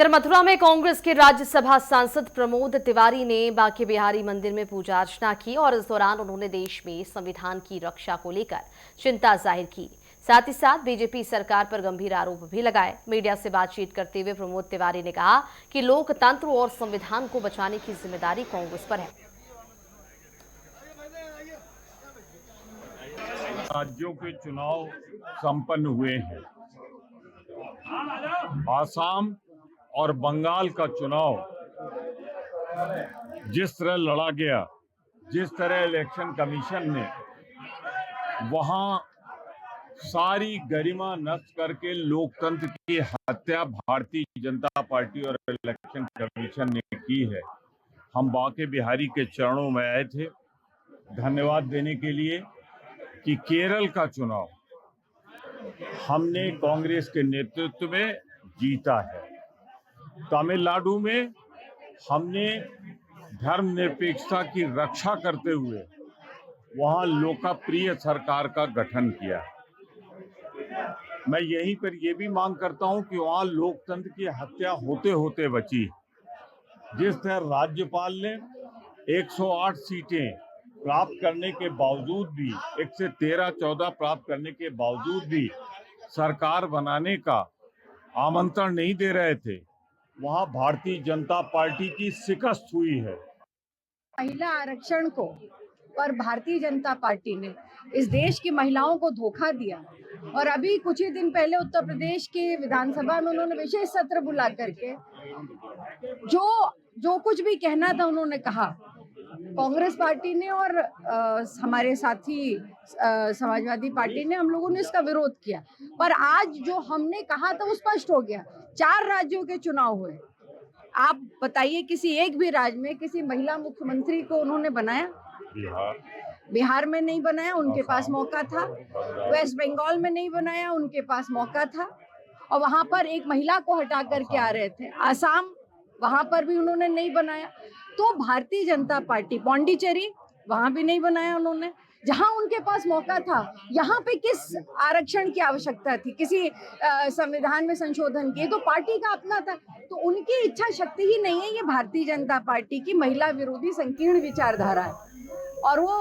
इधर मथुरा में कांग्रेस के राज्यसभा सांसद प्रमोद तिवारी ने बांके बिहारी मंदिर में पूजा अर्चना की और इस दौरान उन्होंने देश में संविधान की रक्षा को लेकर चिंता जाहिर की। साथ ही साथ बीजेपी सरकार पर गंभीर आरोप भी लगाए। मीडिया से बातचीत करते हुए प्रमोद तिवारी ने कहा कि लोकतंत्र और संविधान को बचाने की जिम्मेदारी कांग्रेस पर है। राज्यों के चुनाव संपन्न हुए हैं। आसाम और बंगाल का चुनाव जिस तरह लड़ा गया, जिस तरह इलेक्शन कमीशन ने वहां सारी गरिमा नष्ट करके लोकतंत्र की हत्या भारतीय जनता पार्टी और इलेक्शन कमीशन ने की है। हम बांके बिहारी के चरणों में आए थे धन्यवाद देने के लिए कि केरल का चुनाव हमने कांग्रेस के नेतृत्व में जीता है। तमिलनाडु में हमने धर्मनिरपेक्षता की रक्षा करते हुए वहां लोकप्रिय सरकार का गठन किया। मैं यहीं पर यह भी मांग करता हूं कि वहां लोकतंत्र की हत्या होते होते बची। जिस तरह राज्यपाल ने 108 सीटें प्राप्त करने के बावजूद भी, 1 से 13-14 प्राप्त करने के बावजूद भी सरकार बनाने का आमंत्रण नहीं दे रहे थे, वहां भारतीय जनता पार्टी की शिकस्त हुई है। महिला आरक्षण को पर भारतीय जनता पार्टी ने इस देश की महिलाओं को धोखा दिया और अभी कुछ ही दिन पहले उत्तर प्रदेश की विधानसभा में उन्होंने विशेष सत्र बुला करके जो कुछ भी कहना था उन्होंने कहा। कांग्रेस पार्टी ने और हमारे साथी समाजवादी पार्टी ने, हम लोगों ने इसका विरोध किया, पर आज जो हमने कहा था वो स्पष्ट हो गया। 4 राज्यों के चुनाव हुए, आप बताइए किसी एक भी राज्य में किसी महिला मुख्यमंत्री को उन्होंने बनाया? बिहार में नहीं बनाया, उनके पास मौका था। वेस्ट बंगाल में नहीं बनाया, उनके पास मौका था और वहां पर एक महिला को हटा करके आ रहे थे। आसाम, वहां पर भी उन्होंने नहीं बनाया। तो भारतीय जनता पार्टी, पौंडीचेरी, वहां भी नहीं बनाया उन्होंने। जहां उनके पास मौका था, यहाँ पे किस आरक्षण की आवश्यकता थी, किसी संविधान में संशोधन की? तो पार्टी का अपना था। तो उनकी इच्छा शक्ति ही नहीं है, ये भारतीय जनता पार्टी की महिला विरोधी संकीर्ण विचारधारा है और वो